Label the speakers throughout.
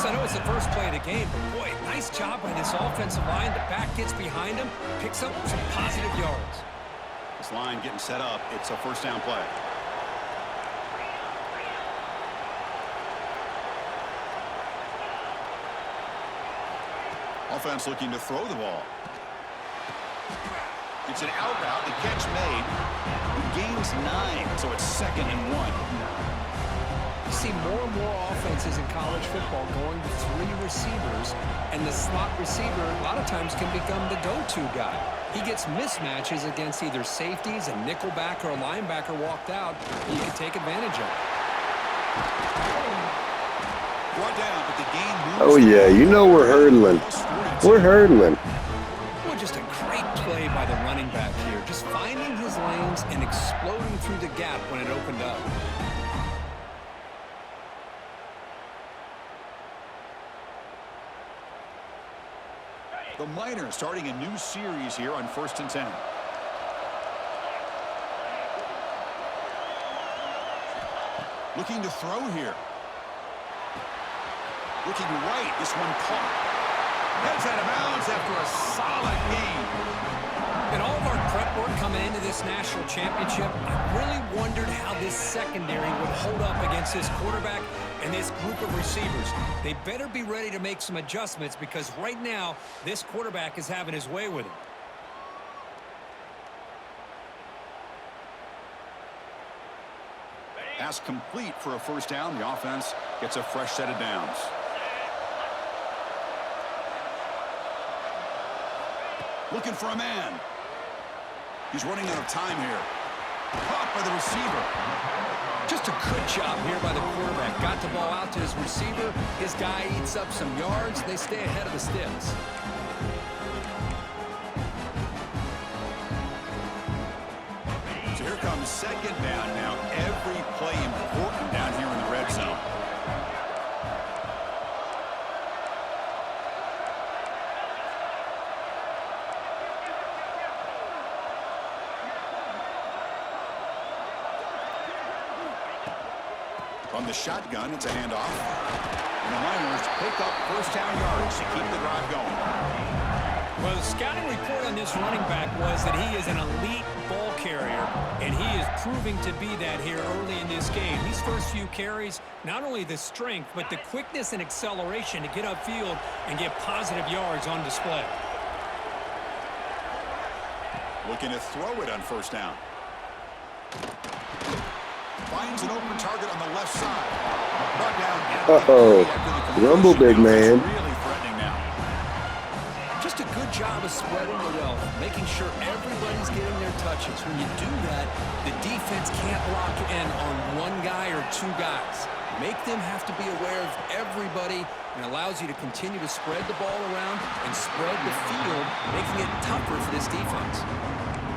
Speaker 1: I know it's the first play of the game, but boy, nice job by this offensive line. The back gets behind him, picks up some positive yards.
Speaker 2: This line getting set up. It's a first down play. Offense looking to throw the ball. It's an out route. The catch made. He gains 9, so it's 2nd and 1.
Speaker 1: You see more and more offenses in college football going to 3 receivers, and the slot receiver a lot of times can become the go-to guy. He gets mismatches against either safeties, a nickelback, or a linebacker walked out. You can take advantage of it.
Speaker 2: Brought down, but the game moves.
Speaker 3: Oh, yeah, you know we're hurdling. We're hurdling.
Speaker 1: Well, just a great play by the running back here. Just finding his lanes and exploding through the gap when it opened up.
Speaker 2: The Miners starting a new series here on 1st and 10. Looking to throw here. Looking right. This one caught. Heads out of bounds after a solid game.
Speaker 1: In all of our prep work coming into this national championship, I really wondered how this secondary would hold up against this quarterback and this group of receivers. They better be ready to make some adjustments because right now, this quarterback is having his way with him.
Speaker 2: Pass complete for a first down. The offense gets a fresh set of downs. Looking for a man. He's running out of time here. Caught by the receiver.
Speaker 1: Just a good job here by the quarterback. Got the ball out to his receiver. His guy eats up some yards. They stay ahead of the sticks.
Speaker 2: So here comes 2nd down now. Every play important down here in the red zone. On the shotgun, it's a handoff. And the Miners pick up first down yards to keep the drive going.
Speaker 1: Well, the scouting report on this running back was that he is an elite ball carrier, and he is proving to be that here early in this game. These first few carries, not only the strength, but the quickness and acceleration to get upfield and get positive yards on display.
Speaker 2: Looking to throw it on first down. Finds an open target on the left side. Brought down.
Speaker 3: Uh-oh. Rumble, big man.
Speaker 2: Really threatening now.
Speaker 1: Just a good job of spreading the wealth, making sure everybody's getting their touches. When you do that, the defense can't lock in on one guy or 2 guys. Make them have to be aware of everybody, and allows you to continue to spread the ball around and spread the field, making it tougher for this defense.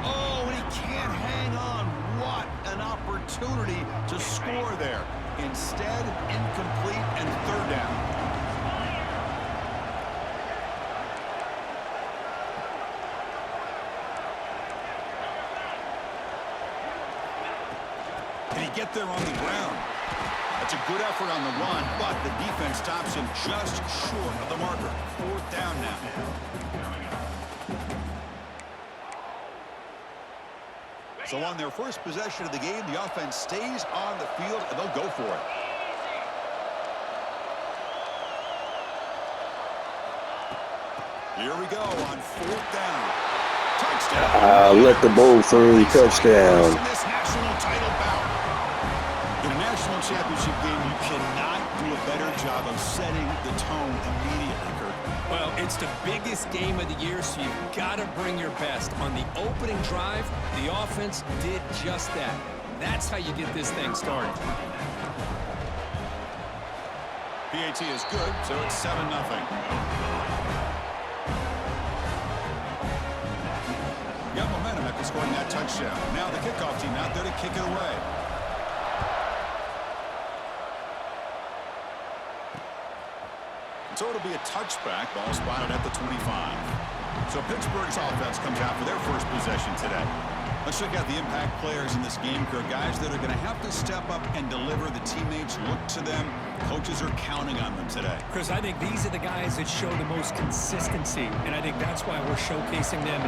Speaker 2: Oh, and he can't hang on. What an opportunity to score there. Instead, incomplete and 3rd down. Can he get there on the ground? That's a good effort on the run, but the defense stops him just short of the marker. 4th down now. So on their first possession of the game, the offense stays on the field, and they'll go for it. Here we go on 4th down. Touchdown.
Speaker 3: Let the ball through. Touchdown.
Speaker 2: In this national title bout. In a national championship game, you cannot do a better job of setting the tone immediately, Kirk.
Speaker 1: Well, it's the biggest game of the year, so you've got to bring your best. On the opening drive, the offense did just that. That's how you get this thing started.
Speaker 2: PAT is good, so it's 7-0. Got momentum after scoring that touchdown. Now the kickoff team out there to kick it away. So it'll be a touchback. Ball spotted at the 25. So Pittsburgh's offense comes out for their first possession today. Let's check out the impact players in this game, Kirk. Guys that are going to have to step up and deliver. The teammates look to them. Coaches are counting on them today.
Speaker 1: Chris, I think these are the guys that show the most consistency, and I think that's why we're showcasing them.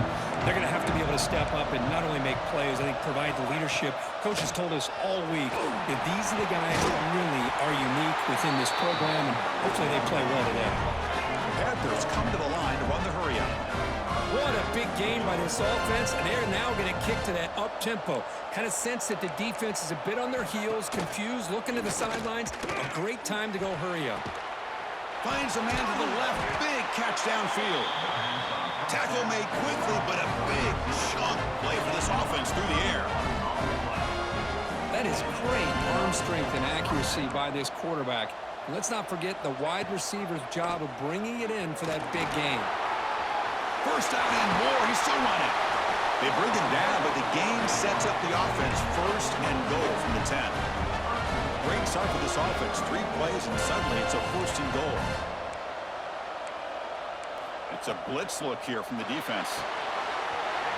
Speaker 1: They're going to have to be able to step up and not only make plays, I think provide the leadership. Coaches told us all week that these are the guys that really are unique within this program, and hopefully they play well today.
Speaker 2: Panthers come to the line to run the hurry-up.
Speaker 1: What a big game by this offense, and they're now going to kick to that up-tempo. Kind of sense that the defense is a bit on their heels, confused, looking to the sidelines. A great time to go hurry up.
Speaker 2: Finds a man to the left. Big catch downfield. Tackle made quickly, but a big chunk play for this offense through the air.
Speaker 1: That is great arm strength and accuracy by this quarterback. And let's not forget the wide receiver's job of bringing it in for that big game.
Speaker 2: First down and more. He's still running. They bring him down, but the game sets up the offense first and goal from the 10. Great start for this offense. 3 plays, and suddenly it's a first and goal. It's a blitz look here from the defense.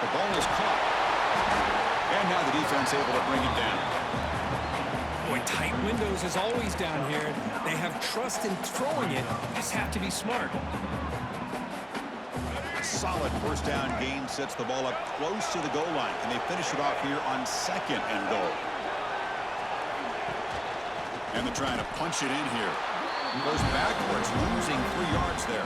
Speaker 2: The ball is caught. And now the defense able to bring it down.
Speaker 1: Boy, tight windows is always down here. They have trust in throwing it. You just have to be smart.
Speaker 2: Solid first down gain, sets the ball up close to the goal line. Can they finish it off here on second and goal? And they're trying to punch it in here. Goes backwards, losing 3 yards there.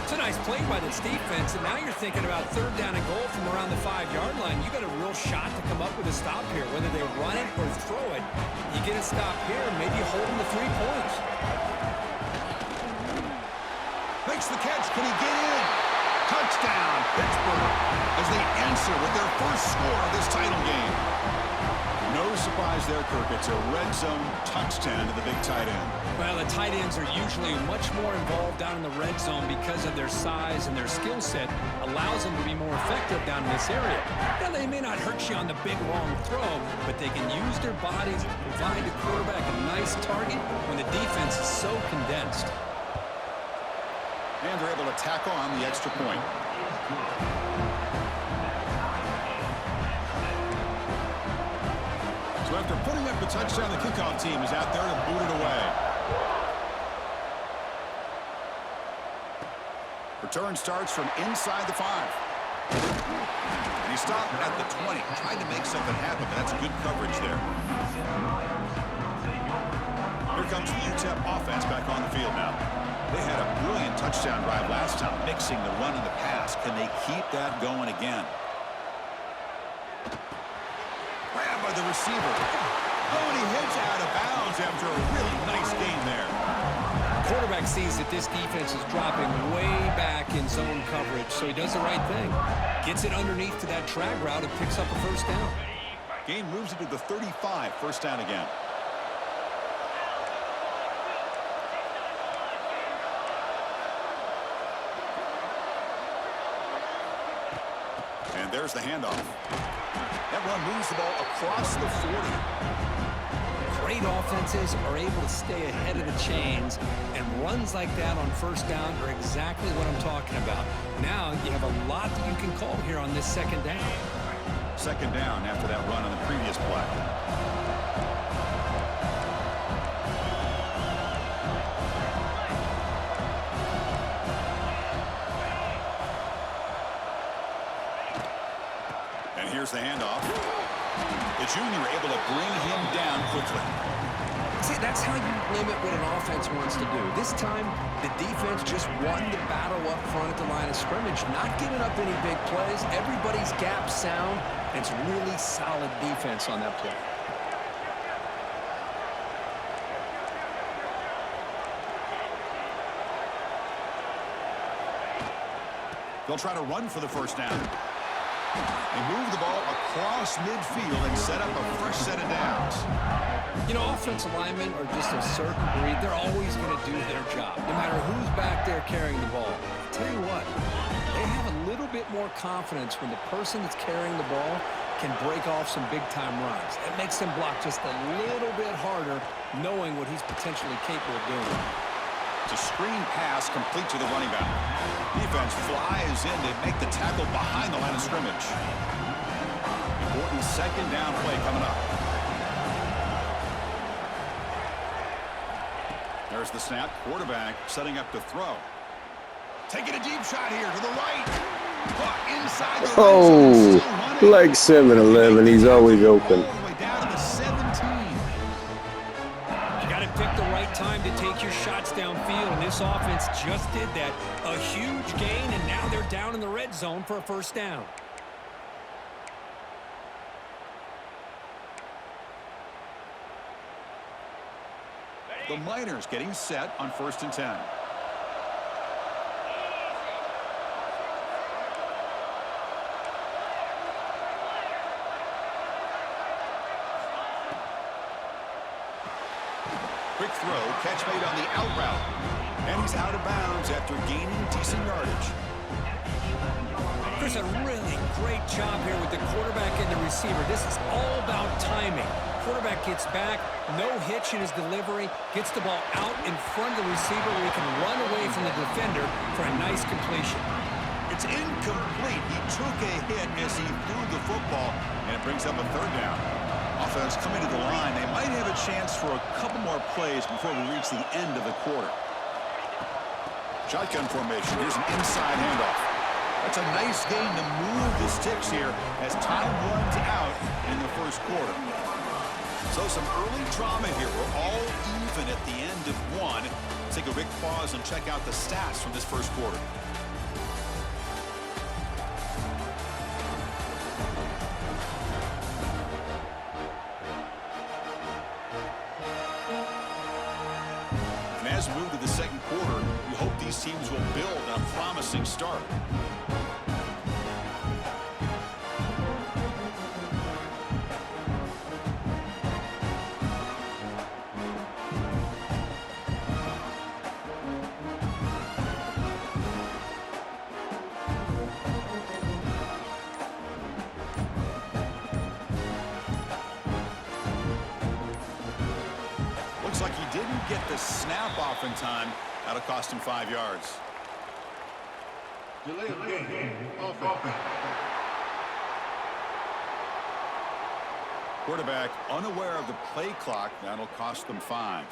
Speaker 1: It's a nice play by this defense, and now you're thinking about third down and goal from around the 5-yard line. You got a real shot to come up with a stop here, whether they run it or throw it. You get a stop here, maybe you hold them to 3 points.
Speaker 2: Makes the catch. Can he get in? Touchdown, Pittsburgh, as they answer with their first score of this title game. No surprise there, Kirk. It's a red zone touchdown to the big tight end.
Speaker 1: Well, the tight ends are usually much more involved down in the red zone because of their size and their skill set allows them to be more effective down in this area. Now, they may not hurt you on the big, long throw, but they can use their bodies to provide the quarterback a nice target when the defense is so condensed.
Speaker 2: And they're able to tackle on the extra point. So after putting up the touchdown, the kickoff team is out there to boot it away. Return starts from inside the 5. And he stopped at the 20, trying to make something happen. That's good coverage there. Here comes the Utep offense back on the field now. They had a brilliant touchdown drive last time, mixing the run and the pass. Can they keep that going again? Grabbed by the receiver. Oh, and he hits out of bounds after a really nice gain there.
Speaker 1: Quarterback sees that this defense is dropping way back in zone coverage, so he does the right thing. Gets it underneath to that drag route and picks up a first down.
Speaker 2: Gain moves it to the 35, first down again. And there's the handoff. That run moves the ball across the 40.
Speaker 1: Great offenses are able to stay ahead of the chains, and runs like that on first down are exactly what I'm talking about. Now you have a lot that you can call here on this second down.
Speaker 2: Second down after that run on the previous play. Here's the handoff. The junior able to bring him down quickly.
Speaker 1: See, that's how you limit what an offense wants to do. This time, the defense just won the battle up front at the line of scrimmage, not giving up any big plays. Everybody's gap sound, and it's really solid defense on that play.
Speaker 2: They'll try to run for the first down. They move the ball across midfield and set up a fresh set of downs.
Speaker 1: You know, offensive linemen are just a certain breed. They're always going to do their job, no matter who's back there carrying the ball. I'll tell you what, they have a little bit more confidence when the person that's carrying the ball can break off some big-time runs. It makes them block just a little bit harder, knowing what he's potentially capable of doing.
Speaker 2: It's a screen pass complete to the running back. Defense flies in to make the tackle behind the line of scrimmage. important second down play coming up. There's the snap. Quarterback setting up to throw. Taking a deep shot here to the right. Caught inside the
Speaker 3: Oh, like 7-Eleven. He's always open.
Speaker 2: All the way down to the 17.
Speaker 1: You got to pick the right time to take your shots downfield, and this offense just did that. A huge gain, and now they're down in the red zone for a first down.
Speaker 2: The Miners getting set on 1st and 10. Quick throw, catch made on the out route. And he's out of bounds after gaining decent yardage.
Speaker 1: There's a really great job here with the quarterback and the receiver. This is all about timing. Quarterback gets back, no hitch in his delivery, gets the ball out in front of the receiver where he can run away from the defender for a nice completion.
Speaker 2: It's incomplete. He took a hit as he threw the football, and it brings up a third down. Offense coming to the line. They might have a chance for a couple more plays before we reach the end of the quarter. Shotgun formation. Here's an inside handoff. That's a nice gain to move the sticks here as time runs out in the first quarter. So some early drama here. We're all even at the end of one. Let's take a quick pause and check out the stats from this first quarter. And as we move to the second quarter, we hope these teams will build on a promising start. Looks like he didn't get the snap off in time. That'll cost him 5 yards.
Speaker 4: Delay of game. Offense.
Speaker 2: Quarterback unaware of the play clock. That'll cost them 5.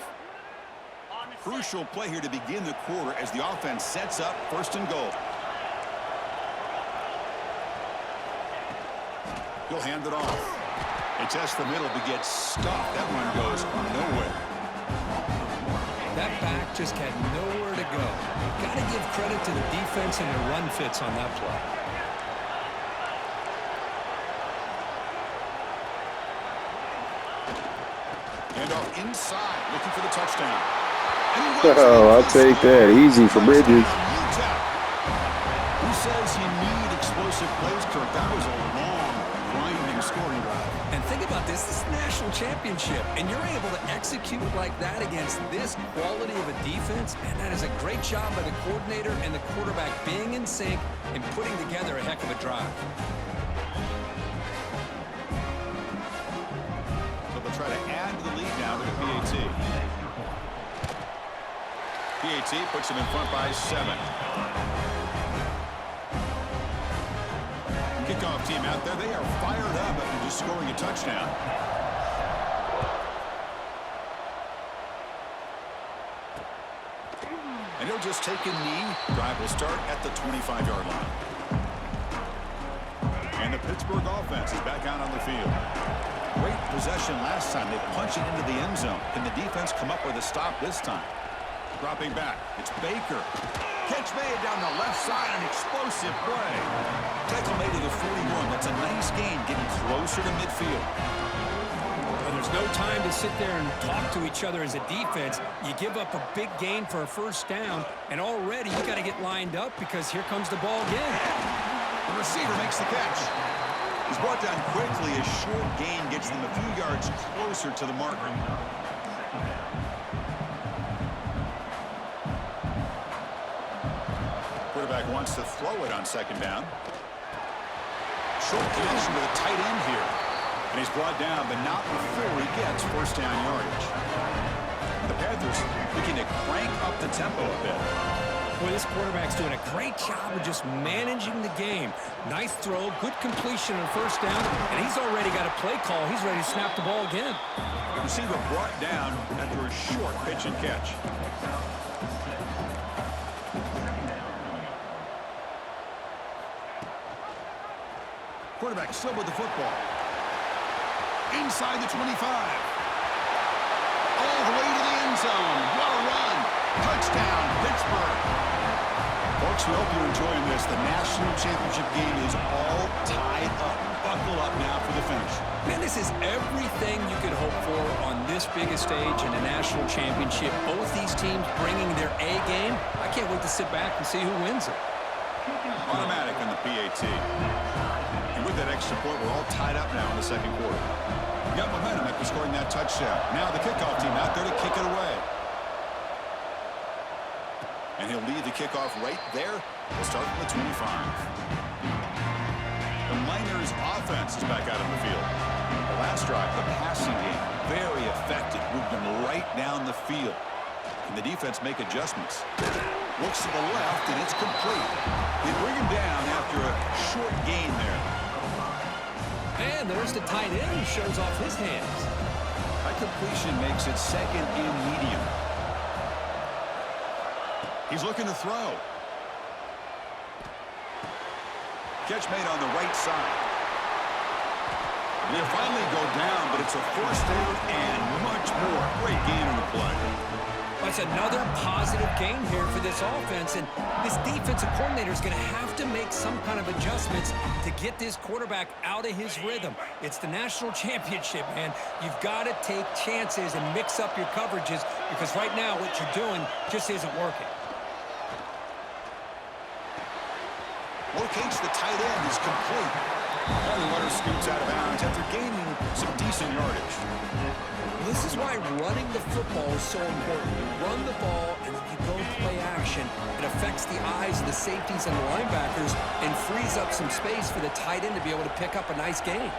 Speaker 2: Crucial play here to begin the quarter as the offense sets up 1st and goal. He'll hand it off. It tests the middle but gets stuffed. That one goes nowhere.
Speaker 1: That back just had nowhere to go. Got to give credit to the defense and their run fits on that play.
Speaker 2: And off inside, looking for the touchdown.
Speaker 3: Oh, I'll take that. Easy for Bridges.
Speaker 2: Utep. Who says you need explosive plays, Kirk? That was a long, grinding scoring drive.
Speaker 1: And think about this. This is the national championship, and you're able to execute like that against this quality of a defense. Man, that is a great job by the coordinator and the quarterback being in sync and putting together a heck of a drive.
Speaker 2: So they'll try to add to the lead now to the PAT. PAT puts them in front by 7. Kickoff team out there. They are fired up after just scoring a touchdown. And he'll just take a knee. Drive will start at the 25-yard line. And the Pittsburgh offense is back out on the field. Great possession last time. They punch it into the end zone. Can the defense come up with a stop this time? Dropping back. It's Baker. Catch made down the left side. An explosive play. Tackle made to the 41. That's a nice gain, getting closer to midfield.
Speaker 1: Well, there's no time to sit there and talk to each other as a defense. You give up a big gain for a first down, and already you got to get lined up because here comes the ball again.
Speaker 2: The receiver makes the catch. He's brought down quickly. A short gain gets them a few yards closer to the marker. Quarterback wants to throw it on second down. Short connection to the tight end here. And he's brought down, but not before he gets first down yardage. The Panthers looking to crank up the tempo a bit.
Speaker 1: Boy, this quarterback's doing a great job of just managing the game. Nice throw, good completion on first down, and he's already got a play call. He's ready to snap the ball again.
Speaker 2: Receiver brought down after a short pitch and catch. Quarterback still with the football. Inside the 25. All the way to the end zone. What a run. Touchdown, Pittsburgh. Folks, we hope you're enjoying this. The national championship game is all tied up. Buckle up now for the finish.
Speaker 1: Man, this is everything you could hope for on this biggest stage in a national championship. Both these teams bringing their A game. I can't wait to sit back and see who wins it.
Speaker 2: Automatic on the PAT. And with that extra point, we're all tied up now in the second quarter. We got momentum after scoring that touchdown. Now the kickoff team out there to kick it away. And he'll lead the kickoff right there. We'll start from the 25. The Miners offense is back out on the field. The last drive, the passing game, very effective. Moved them right down the field. Can the defense make adjustments? Looks to the left, and it's complete. They bring him down after a short gain there.
Speaker 1: And there's the tight end who shows off his hands.
Speaker 2: That completion makes it second and medium. He's looking to throw. Catch made on the right side. They finally go down, but it's a first down and much more. Great gain on the play.
Speaker 1: That's another positive game here for this offense, and this defensive coordinator is going to have to make some kind of adjustments to get this quarterback out of his rhythm. It's the national championship, man. You've got to take chances and mix up your coverages because right now what you're doing just isn't working.
Speaker 2: Locates the tight end is complete. And the runner scoots out of bounds after gaining some decent yardage.
Speaker 1: This is why running the football is so important. You run the ball and then you go play action. It affects the eyes of the safeties and the linebackers and frees up some space for the tight end to be able to pick up a nice gain.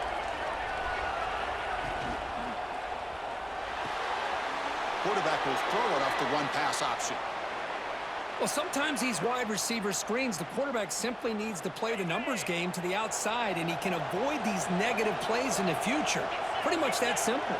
Speaker 2: Quarterback will throw it off the run-pass option.
Speaker 1: Well, sometimes these wide receiver screens, the quarterback simply needs to play the numbers game to the outside, and he can avoid these negative plays in the future. Pretty much that simple.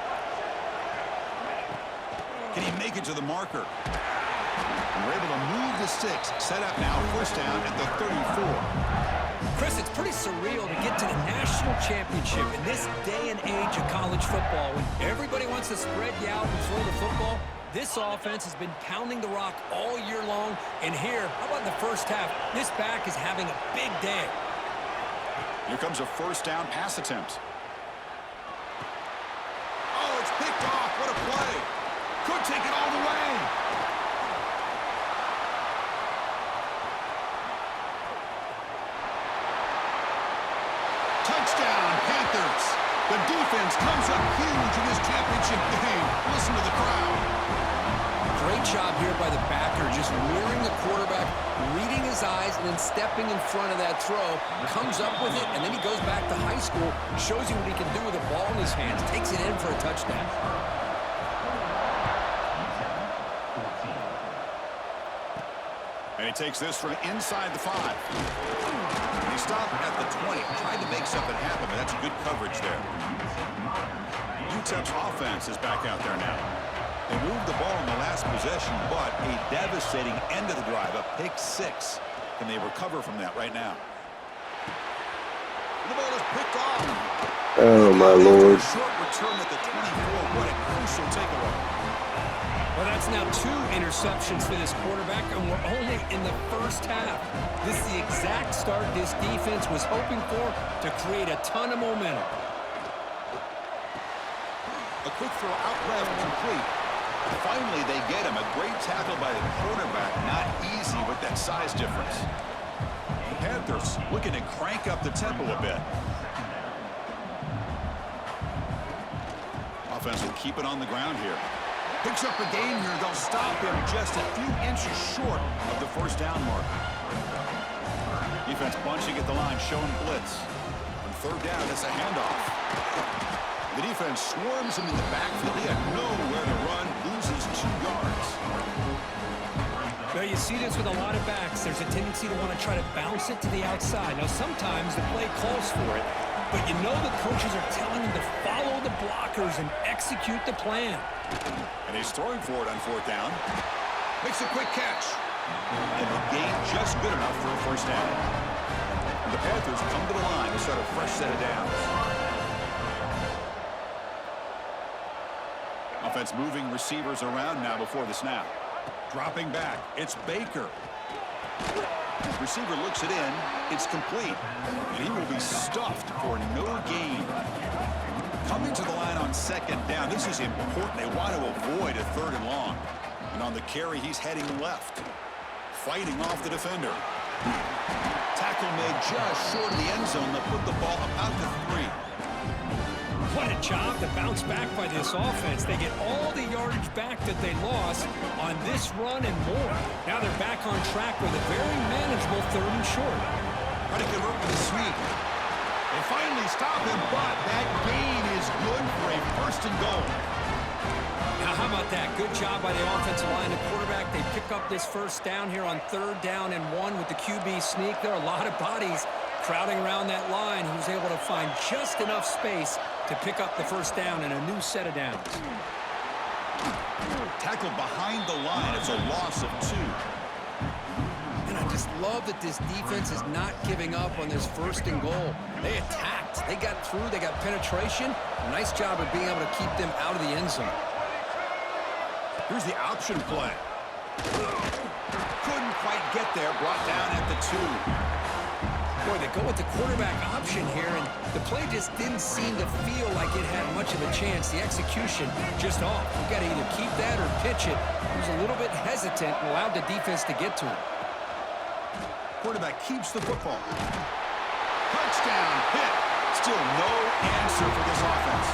Speaker 2: Can he make it to the marker? And we're able to move the sticks. Set up now, first down at the 34.
Speaker 1: Chris, it's pretty surreal to get to the national championship in this day and age of college football when everybody wants to spread you out and throw the football. This offense has been pounding the rock all year long, and here, how about in the first half? This back is having a big day.
Speaker 2: Here comes a first down pass attempt. Oh, it's picked off. What a play. Could take it all the way. Touchdown, Panthers. The defense comes up huge in this championship game. Listen to the crowd.
Speaker 1: Great job here by the backer, just mirroring the quarterback, reading his eyes, and then stepping in front of that throw. Comes up with it, and then he goes back to high school, shows you what he can do with the ball in his hands, takes it in for a touchdown.
Speaker 2: And he takes this from inside the 5. He stopped at the 20, tried to make something happen, but that's good coverage there. Utep's offense is back out there now. They moved the ball in the last possession, but a devastating end of the drive, a pick 6. Can they recover from that right now? The ball is picked off.
Speaker 3: Oh, my Lord.
Speaker 2: Short return at the 24. What a crucial takeaway.
Speaker 1: Well, that's now 2 interceptions for this quarterback, and we're only in the first half. This is the exact start this defense was hoping for to create a ton of momentum.
Speaker 2: A quick throw out left, complete. Finally, they get him. A great tackle by the quarterback. Not easy with that size difference. The Panthers looking to crank up the tempo a bit. Offense will keep it on the ground here. Picks up a gain here. They'll stop him just a few inches short of the first down mark. Defense bunching at the line, showing blitz. On third down, it's a handoff. The defense swarms him in the backfield. He had nowhere to run, loses 2 yards.
Speaker 1: Well, you see this with a lot of backs. There's a tendency to want to try to bounce it to the outside. Now, sometimes the play calls for it, but you know the coaches are telling them to follow the blockers and execute the plan.
Speaker 2: And he's throwing for it on 4th down. Makes a quick catch. And the gain just good enough for a first down. And the Panthers come to the line to start a fresh set of downs. Offense moving receivers around now before the snap. Dropping back, it's Baker. Receiver looks it in, it's complete. And he will be stuffed for no gain. Coming to the line on 2nd down, this is important. They want to avoid a 3rd and long. And on the carry, he's heading left. Fighting off the defender. Tackle made just short of the end zone to put the ball about the 3.
Speaker 1: What a job to bounce back by this offense. They get all the yardage back that they lost on this run and more. Now they're back on track with a very manageable 3rd and short.
Speaker 2: Try to convert with a sweep. They finally stop him, but that gain is good for a 1st and goal.
Speaker 1: Now, how about that? Good job by the offensive line. The quarterback, they pick up this 1st down here on 3rd down and 1 with the QB sneak. There are a lot of bodies crowding around that line. He was able to find just enough space to pick up the 1st down and a new set of downs.
Speaker 2: Tackled behind the line. It's a loss of 2.
Speaker 1: And I just love that this defense is not giving up on this 1st and goal. They attacked. They got through. They got penetration. A nice job of being able to keep them out of the end zone.
Speaker 2: Here's the option play. Couldn't quite get there. Brought down at the 2.
Speaker 1: Boy, they go with the quarterback option here, and the play just didn't seem to feel like it had much of a chance. The execution just off. You've got to either keep that or pitch it. He was a little bit hesitant and allowed the defense to get to him.
Speaker 2: Quarterback keeps the football. Touchdown, Pitt. Still no answer for this offense.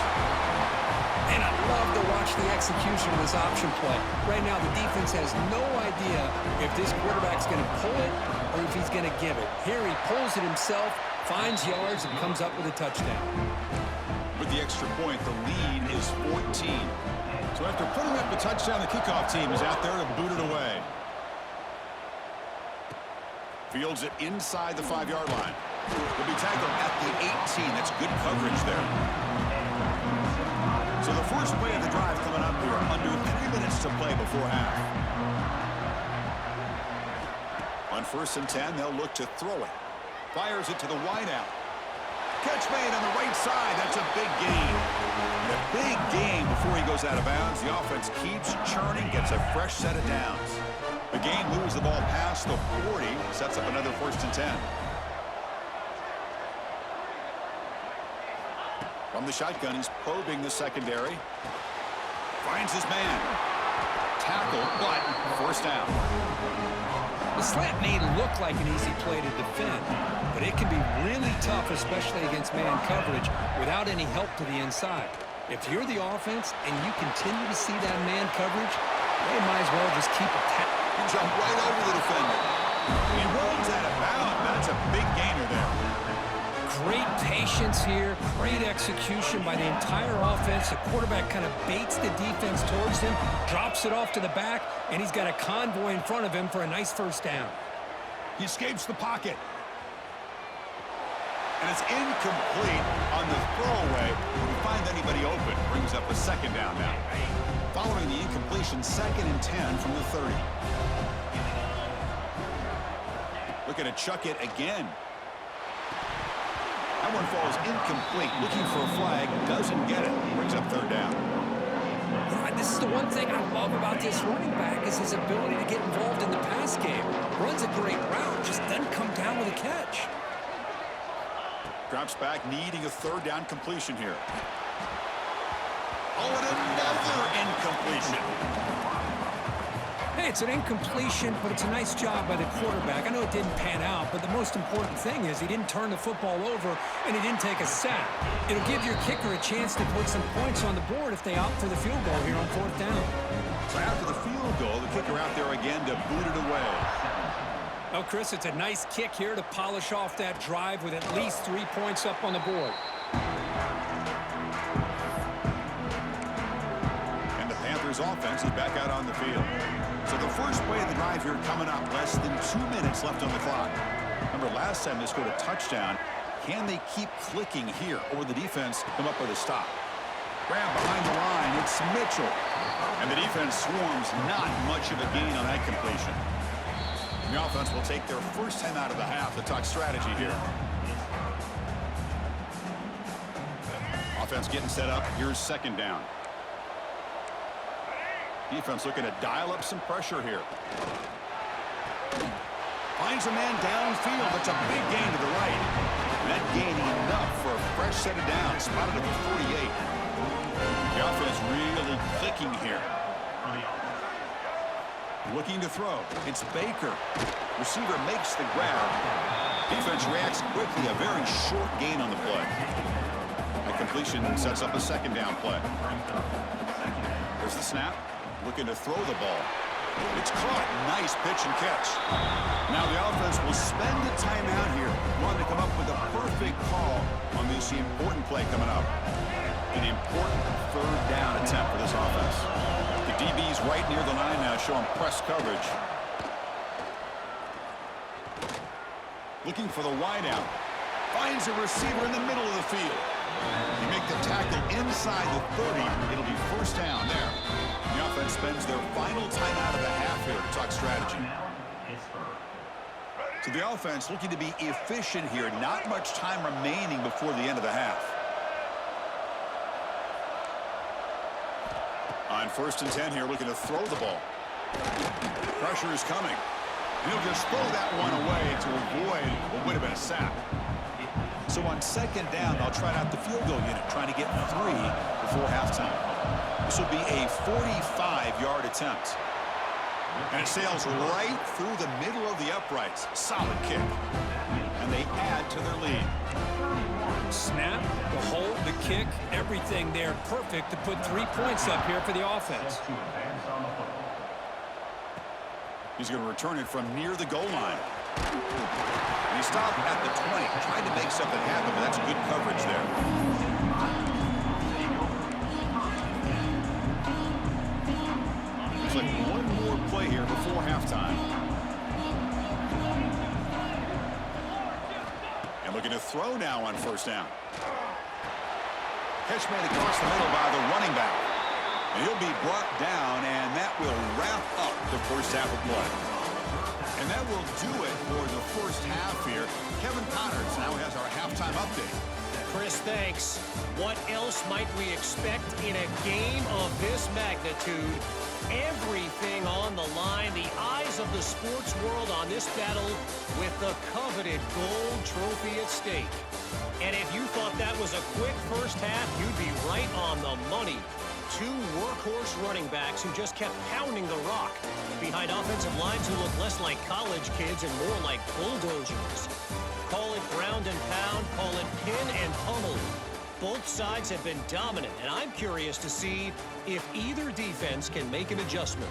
Speaker 1: And I love to watch the execution of this option play. Right now, the defense has no idea if this quarterback's going to pull it or if he's going to give it. Here he pulls it himself, finds yards, and comes up with a touchdown.
Speaker 2: With the extra point, the lead is 14. So after putting up the touchdown, the kickoff team is out there to boot it away. Fields it inside the 5-yard line. Will be tackled at the 18. That's good coverage there. So the first play of the drive coming up here. Under 3 minutes to play before half. On 1st and 10, they'll look to throw it. Fires it to the wideout. Catch made on the right side. That's a big gain. And a big gain before he goes out of bounds. The offense keeps churning, gets a fresh set of downs. The game moves the ball past the 40, sets up another 1st and 10. From the shotgun, he's probing the secondary. Finds his man. Tackle, but 1st down.
Speaker 1: The slant may look like an easy play to defend, but it can be really tough, especially against man coverage, without any help to the inside. If you're the offense and you continue to see that man coverage, they might as well just keep attacking.
Speaker 2: He jumped right over the defender. He rolls out of bounds. That's a big gainer there.
Speaker 1: Great patience here, great execution by the entire offense. The quarterback kind of baits the defense towards him, drops it off to the back, and he's got a convoy in front of him for a nice 1st down.
Speaker 2: He escapes the pocket. And it's incomplete on the throwaway. Couldn't find anybody open. Brings up a 2nd down now. Following the incompletion, 2nd and 10 from the 30. Looking to chuck it again. That one falls incomplete. Looking for a flag. Doesn't get it. Brings up 3rd down.
Speaker 1: This is the one thing I love about this running back is his ability to get involved in the pass game. Runs a great route, just doesn't come down with a catch.
Speaker 2: Drops back, needing a 3rd down completion here. Oh, and another incompletion.
Speaker 1: Hey, it's an incompletion, but it's a nice job by the quarterback. I know it didn't pan out, but the most important thing is he didn't turn the football over and he didn't take a sack. It'll give your kicker a chance to put some points on the board if they opt for the field goal here on 4th down.
Speaker 2: So after the field goal, the kicker out there again to boot it away.
Speaker 1: Well, Chris, it's a nice kick here to polish off that drive with at least 3 points up on the board.
Speaker 2: And the Panthers offense is back out on the field. So the first play of the drive here coming up. Less than 2 minutes left on the clock. Remember, last time they scored a touchdown. Can they keep clicking here, or will the defense come up with a stop? Grab behind the line. It's Mitchell. And the defense swarms. Not much of a gain on that completion. The offense will take their first time out of the half. The talk strategy here. Offense getting set up. Here's second down. Defense looking to dial up some pressure here. Finds a man downfield. That's a big gain to the right. And that gain enough for a fresh set of downs. Spotted at the 48. The offense really clicking here. Looking to throw. It's Baker. Receiver makes the grab. Defense reacts quickly. A very short gain on the play. The completion sets up a second down play. There's the snap. Looking to throw the ball. It's caught. Nice pitch and catch. Now the offense will spend the timeout here. Wanting to come up with a perfect call on this important play coming up. An important third down attempt for this offense. The DB's right near the line now, showing press coverage. Looking for the wideout. Finds a receiver in the middle of the field. You make the tackle inside the 30. It'll be first down there. The offense spends their final timeout of the half here to talk strategy. So the offense looking to be efficient here. Not much time remaining before the end of the half. On 1st and 10 here, looking to throw the ball. Pressure is coming. And he'll just throw that one away to avoid what would have been a sack. So on second down, they'll try out the field goal unit, trying to get 3 before halftime. This will be a 45-yard attempt. And it sails right through the middle of the uprights. Solid kick. And they add to their lead.
Speaker 1: Snap, the hold, the kick, everything there perfect to put 3 points up here for the offense.
Speaker 2: He's going to return it from near the goal line. And he stopped at the 20, trying to make something happen, but that's good coverage there. Looks like one more play here before halftime. And looking to throw now on first down. Catch made across the middle by the running back. And he'll be brought down, and that will wrap up the first half of play. And that will do it for the first half here. Kevin Connors now has our halftime update.
Speaker 5: Chris, thanks. What else might we expect in a game of this magnitude? Everything on the line, the eyes of the sports world on this battle with the coveted gold trophy at stake. And if you thought that was a quick first half, you'd be right on the money. 2 workhorse running backs who just kept pounding the rock behind offensive lines who look less like college kids and more like bulldozers. Call it ground and pound, call it pin and pummel. Both sides have been dominant, and I'm curious to see if either defense can make an adjustment.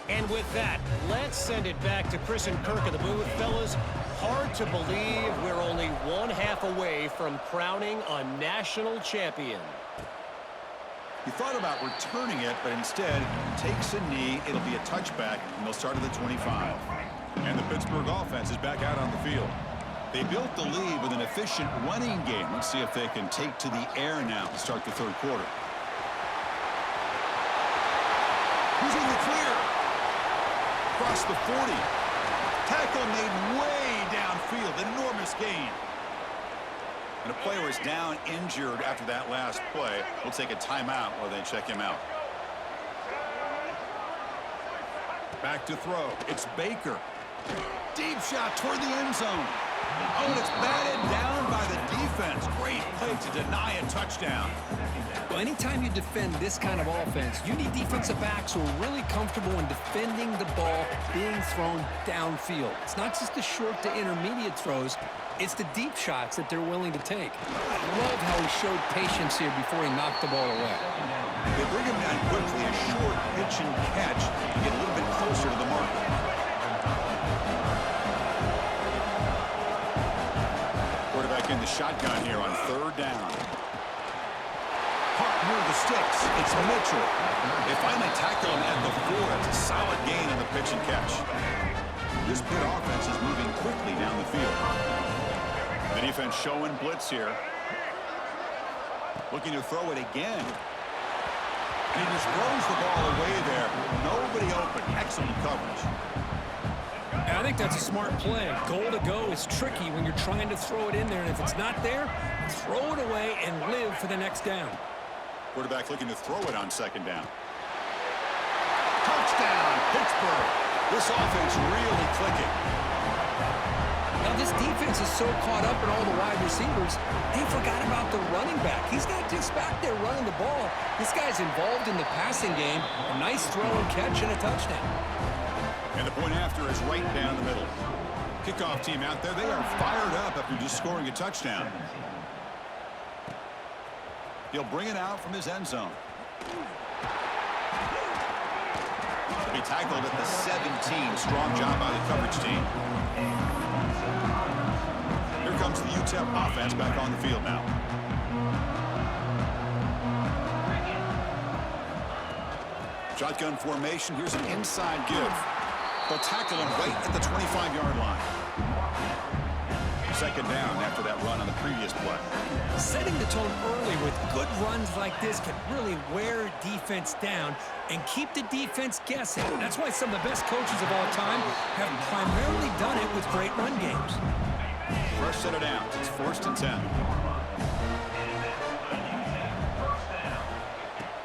Speaker 5: And with that, let's send it back to Chris and Kirk in the booth. Fellas, hard to believe we're only 1 half away from crowning a national champion.
Speaker 2: He thought about returning it, but instead takes a knee. It'll be a touchback, and they'll start at the 25. And the Pittsburgh offense is back out on the field. They built the lead with an efficient running game. Let's see if they can take to the air now to start the third quarter. Who's in the clear? Across the 40. Tackle made way downfield. Enormous gain. And a player is down injured after that last play. We'll take a timeout while they check him out. Back to throw. It's Baker. Deep shot toward the end zone. Oh, and it's batted down by the defense. Great play to deny a touchdown.
Speaker 1: Well, anytime you defend this kind of offense, you need defensive backs who are really comfortable in defending the ball being thrown downfield. It's not just the short to intermediate throws. It's the deep shots that they're willing to take. I love how he showed patience here before he knocked the ball away.
Speaker 2: They bring him down quickly, a short pitch and catch to get a little bit closer to the mark. Quarterback in the shotgun here on third down. Caught near the sticks. It's Mitchell. They finally tackle him at the 4. It's a solid gain on the pitch and catch. This Pitt offense is moving quickly down the field. The defense showing blitz here. Looking to throw it again. And he just throws the ball away there. Nobody open. Excellent coverage.
Speaker 1: I think that's a smart play. Goal to go is tricky when you're trying to throw it in there, and if it's not there, throw it away and live for the next down.
Speaker 2: Quarterback looking to throw it on second down. Touchdown, Pittsburgh. This offense really clicking.
Speaker 1: Now, this defense is so caught up in all the wide receivers, they forgot about the running back. He's not just back there running the ball. This guy's involved in the passing game. A nice throw and catch and a touchdown.
Speaker 2: And the point after is right down the middle. Kickoff team out there, they are fired up after just scoring a touchdown. He'll bring it out from his end zone. He'll be tackled at the 17. Strong job by the coverage team. Here comes the Utep offense back on the field now. Shotgun formation. Here's an inside give. They'll tackle him right at the 25-yard line. Second down after that run on the previous play.
Speaker 1: Setting the tone early with good runs like this can really wear defense down and keep the defense guessing. That's why some of the best coaches of all time have primarily done it with great run games.
Speaker 2: Fresh set of downs. It's 1st and 10.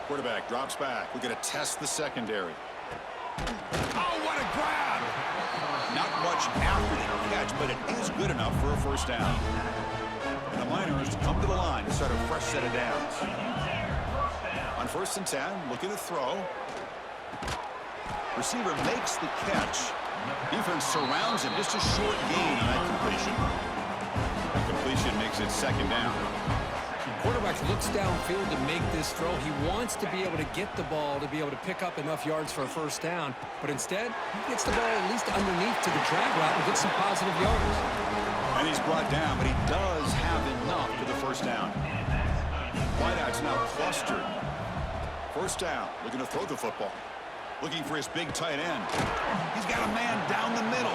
Speaker 2: Quarterback drops back. We're going to test the secondary. Oh, what a grab! Not much after the catch, but it is good enough for a first down. And the Miners come to the line to start a fresh set of downs. On 1st and 10, looking to throw. Receiver makes the catch. Defense surrounds him. Just a short gain on that completion. The completion makes it second down.
Speaker 1: Quarterback looks downfield to make this throw. He wants to be able to get the ball to be able to pick up enough yards for a first down. But instead, he gets the ball at least underneath to the drag route and gets some positive yards.
Speaker 2: And he's brought down, but he does have enough for the first down. Wideout's now clustered. First down, looking to throw the football. Looking for his big tight end. He's got a man down the middle.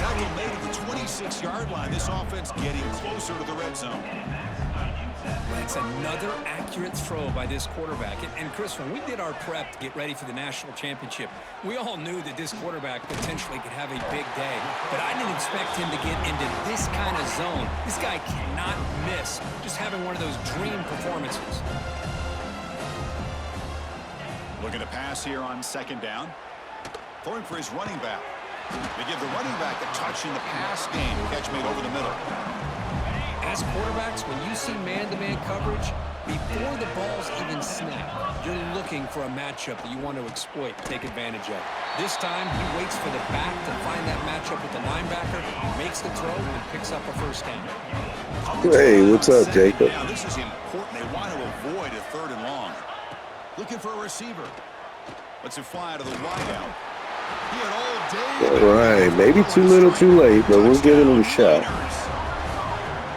Speaker 2: Tackle made at the 26-yard line. This offense getting closer to the red zone.
Speaker 1: That's another accurate throw by this quarterback. And Chris, when we did our prep to get ready for the national championship, we all knew that this quarterback potentially could have a big day. But I didn't expect him to get into this kind of zone. This guy cannot miss. Just having one of those dream performances.
Speaker 2: Looking to pass here on second down. Throwing for his running back. They give the running back a touch in the pass game. Catch made over the middle.
Speaker 1: As quarterbacks, when you see man-to-man coverage, before the ball's even snapped, you're looking for a matchup that you want to exploit, take advantage of. This time, he waits for the back to find that matchup with the linebacker, makes the throw, and picks up a first down.
Speaker 3: Hey, what's up, Jacob?
Speaker 2: Now, this is important. They want to avoid a 3rd and long. Looking for a receiver. Lets it fly to the wideout. He had all day.
Speaker 3: All right, maybe too little too late, but we're giving him a shot.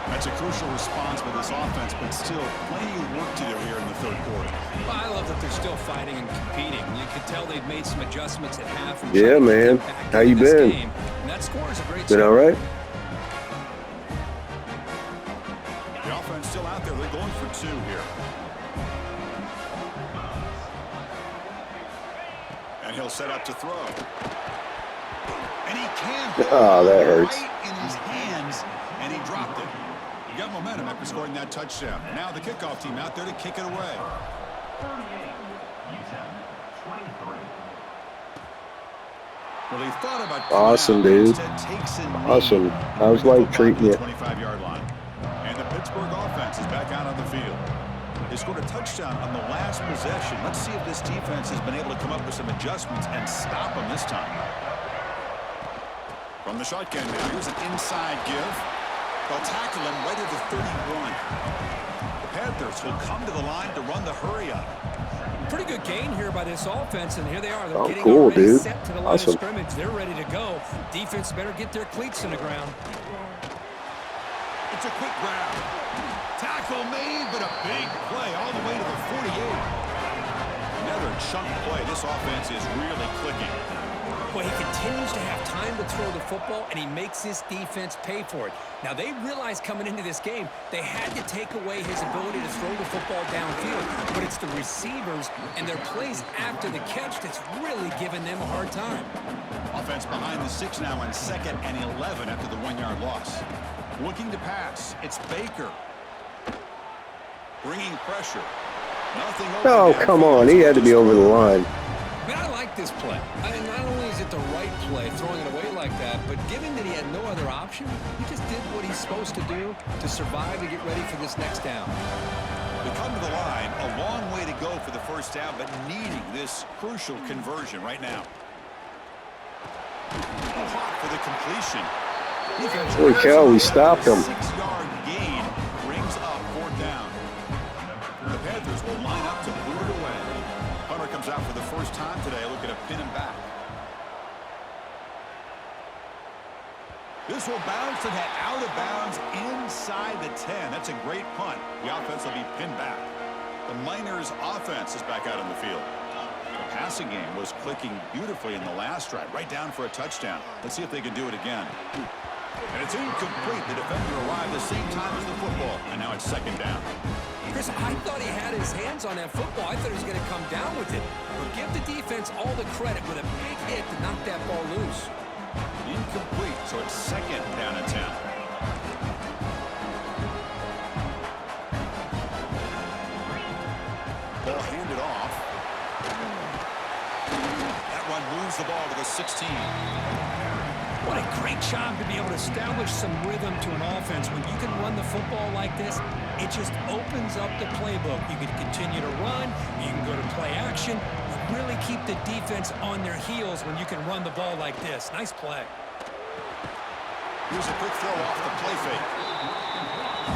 Speaker 2: That's a crucial response for this offense, but still plenty of work to do here in the 3rd quarter.
Speaker 1: Well, I love that they're still fighting and competing. You can tell they've made some adjustments at half.
Speaker 3: Yeah, man. How you been?
Speaker 1: And that score is a great
Speaker 3: Been all right?
Speaker 2: The offense still out there. They're going for 2 here. And he'll set up to throw. And he can.
Speaker 3: Oh, that hurts.
Speaker 2: Right in his hands, and he dropped it. He got momentum after scoring that touchdown. Now the kickoff team out there to kick it away. Well, he thought about
Speaker 3: awesome, dude. Awesome. How's life treating you?
Speaker 2: 25-yard line. And the Pittsburgh offense is back out on the field. They scored a touchdown on the last possession. Let's see if this defense has been able to come up with some adjustments and stop them this time. From the shotgun now, here's an inside give. They'll tackle him right at the 31. The Panthers will come to the line to run the hurry up.
Speaker 1: Pretty good gain here by this offense, and here they are. They're getting
Speaker 3: cool,
Speaker 1: already
Speaker 3: dude.
Speaker 1: set to the line
Speaker 3: Awesome.
Speaker 1: of scrimmage. They're ready to go. Defense better get their cleats in the ground.
Speaker 2: It's a quick grab. Tackle made, but a big play all the way to the 48. Another chunk play. This offense is really clicking.
Speaker 1: Well, he continues to have time to throw the football, and he makes this defense pay for it. Now, they realized coming into this game, they had to take away his ability to throw the football downfield. But it's the receivers and their plays after the catch that's really giving them a hard time.
Speaker 2: Offense behind the 6 now on 2nd and 11 after the 1-yard loss. Looking to pass. It's Baker. Bringing pressure. Nothing open.
Speaker 3: Oh, come on. He had to be over the line.
Speaker 1: Man, I like this play. I mean, not only is it the right play, throwing it away like that, but given that he had no other option, he just did what he's supposed to do to survive and get ready for this next down.
Speaker 2: We come to the line, a long way to go for the first down, but needing this crucial conversion right now. Clock for the completion.
Speaker 3: Holy cow, we stopped him.
Speaker 2: 6-yard gain brings up 4th down. The Panthers will line up to boot it away. Hunter comes out for the first time today, looking to pin him back. This will bounce and head out of bounds inside the 10. That's a great punt. The offense will be pinned back. The Miners' offense is back out on the field. The passing game was clicking beautifully in the last drive, right down for a touchdown. Let's see if they can do it again. And it's incomplete. The defender arrived the same time as the football, and now it's 2nd down.
Speaker 1: Chris, I thought he had his hands on that football. I thought he was going to come down with it. But give the defense all the credit with a big hit to knock that ball loose.
Speaker 2: Incomplete, so it's 2nd down and 10. Ball handed off. That one moves the ball to the 16.
Speaker 1: What a great job to be able to establish some rhythm to an offense. When you can run the football like this, it just opens up the playbook. You can continue to run. You can go to play action. You really keep the defense on their heels when you can run the ball like this. Nice play.
Speaker 2: Here's a quick throw off the play fake.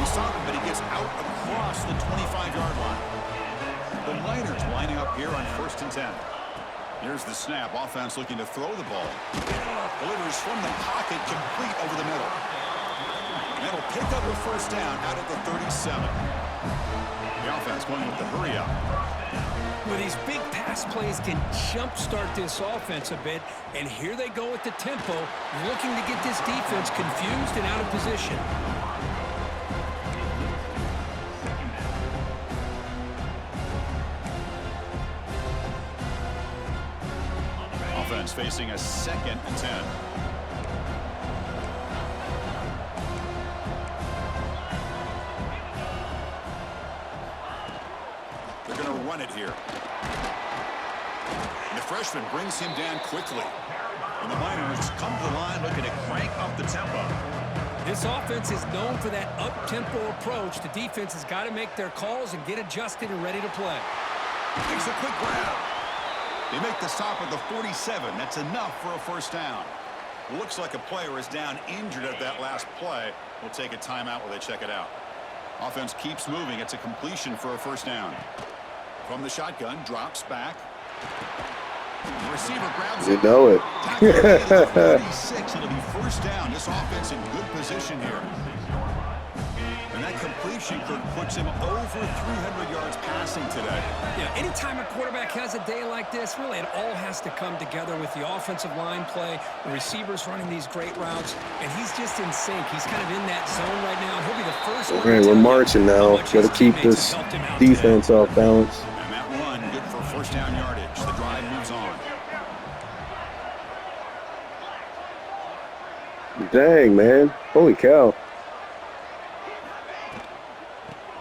Speaker 2: He saw him, but he gets out across the 25-yard line. The Miners lining up here on 1st and 10. Here's the snap. Offense looking to throw the ball. Delivers from the pocket, complete over the middle. That'll pick up a first down out at the 37. The offense going with the hurry up.
Speaker 1: Well, these big pass plays can jumpstart this offense a bit, and here they go with the tempo, looking to get this defense confused and out of position.
Speaker 2: Offense facing a 2nd and 10. They're going to run it here. And the freshman brings him down quickly. And the Miners come to the line looking to crank up the tempo.
Speaker 1: This offense is known for that up-tempo approach. The defense has got to make their calls and get adjusted and ready to play.
Speaker 2: Takes a quick grab. They make the stop at the 47. That's enough for a first down. Looks like a player is down injured at that last play. We'll take a timeout while they check it out. Offense keeps moving. It's a completion for a first down. From the shotgun, drops back. The receiver grabs it.
Speaker 3: You know it.
Speaker 2: 36. It'll be first down. This offense in good position here. And that completion puts him over 300 yards passing today.
Speaker 1: Yeah, anytime a quarterback has a day like this, really it all has to come together with the offensive line play, the receivers running these great routes, and he's just in sync. He's kind of in that zone right now, and he'll be the first one.
Speaker 3: Okay, we're marching now. Got to keep this defense off balance.
Speaker 2: And that run good for first down yardage. The drive moves on.
Speaker 3: Dang, man. Holy cow.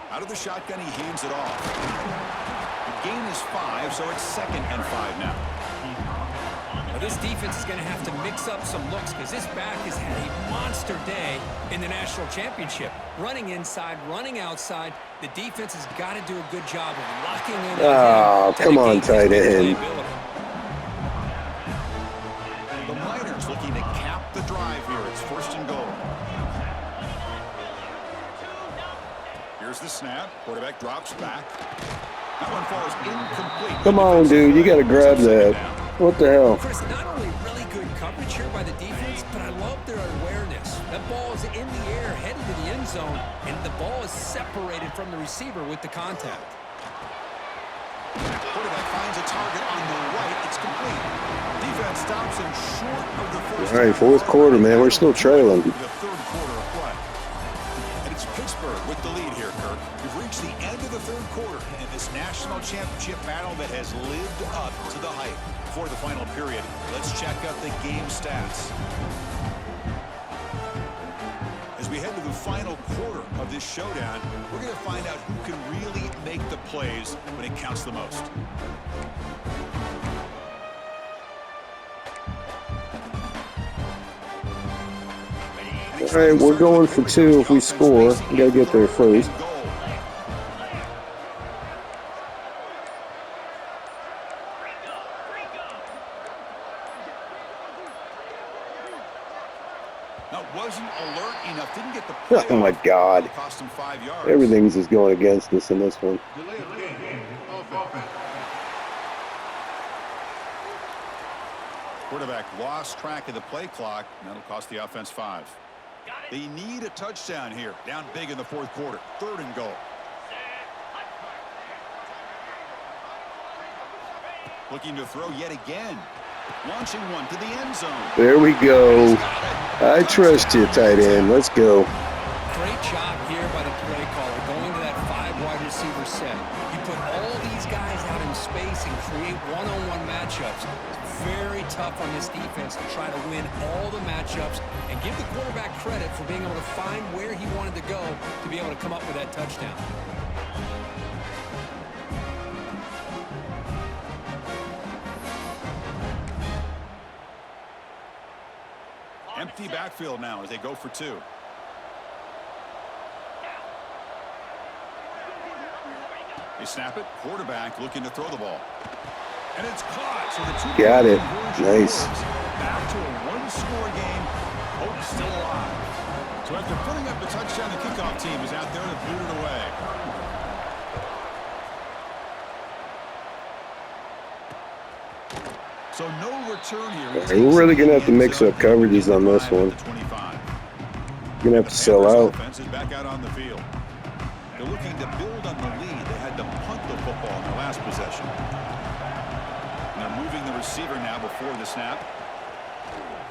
Speaker 2: Out of the shotgun, he hands it off. The gain is 5, so it's 2nd and 5 now.
Speaker 1: Well, this defense is going to have to mix up some looks because this back has had a monster day in the national championship. Running inside, running outside. The defense has got to do a good job of locking in.
Speaker 3: Oh, come on, tight end.
Speaker 2: The Miners looking to cap the drive here. It's 1st and goal. Here's the snap. Quarterback drops back. That one falls incomplete.
Speaker 3: Come on, dude. You got to grab that. What the hell?
Speaker 1: Chris, not only really good coverage here by the defense, but I love their awareness. That ball is in the air, headed to the end zone, and the ball is separated from the receiver with the contact.
Speaker 2: Quarterback finds a target on the right. It's complete. Defense stops him short of the first.
Speaker 3: All right, fourth quarter, man. We're still trailing.
Speaker 2: The third quarter of play. And it's Pittsburgh with the lead here, Kirk. We've reached the end of the third quarter in this national championship battle that has lived up to the hype. Before the final period, let's check out the game stats. As we head to the final quarter of this showdown, we're going to find out who can really make the plays when it counts the most.
Speaker 3: All right, we're going for 2 if we score. We got to get there first.
Speaker 2: Wasn't alert enough, didn't get the play.
Speaker 3: Oh my God.
Speaker 2: Cost him 5 yards.
Speaker 3: Everything's just going against us in this one.
Speaker 4: Delay of game. Offense.
Speaker 2: Quarterback lost track of the play clock, and that'll cost the offense 5. They need a touchdown here. Down big in the fourth quarter. 3rd and goal. Looking to throw yet again. Launching one to the end zone.
Speaker 3: There we go. I trust you, tight end. Let's go.
Speaker 1: Great job here by the play caller, going to that 5 wide receiver set. You put all these guys out in space and create one-on-one matchups. It's very tough on this defense to try to win all the matchups and give the quarterback credit for being able to find where he wanted to go to be able to come up with that touchdown.
Speaker 2: Empty backfield now as they go for 2. They snap it. Quarterback looking to throw the ball. And it's caught. So the 2
Speaker 3: Got it. Nice.
Speaker 2: Back to a 1-score game. Hope still alive. So after putting up the touchdown, the kickoff team is out there to boot it away. So no return here.
Speaker 3: We're really going to have to mix up coverages on this one. Going to have to sell out.
Speaker 2: Offense is back out on the field. They're looking to build on the lead. They had to punt the football in their last possession. And they're moving the receiver now before the snap.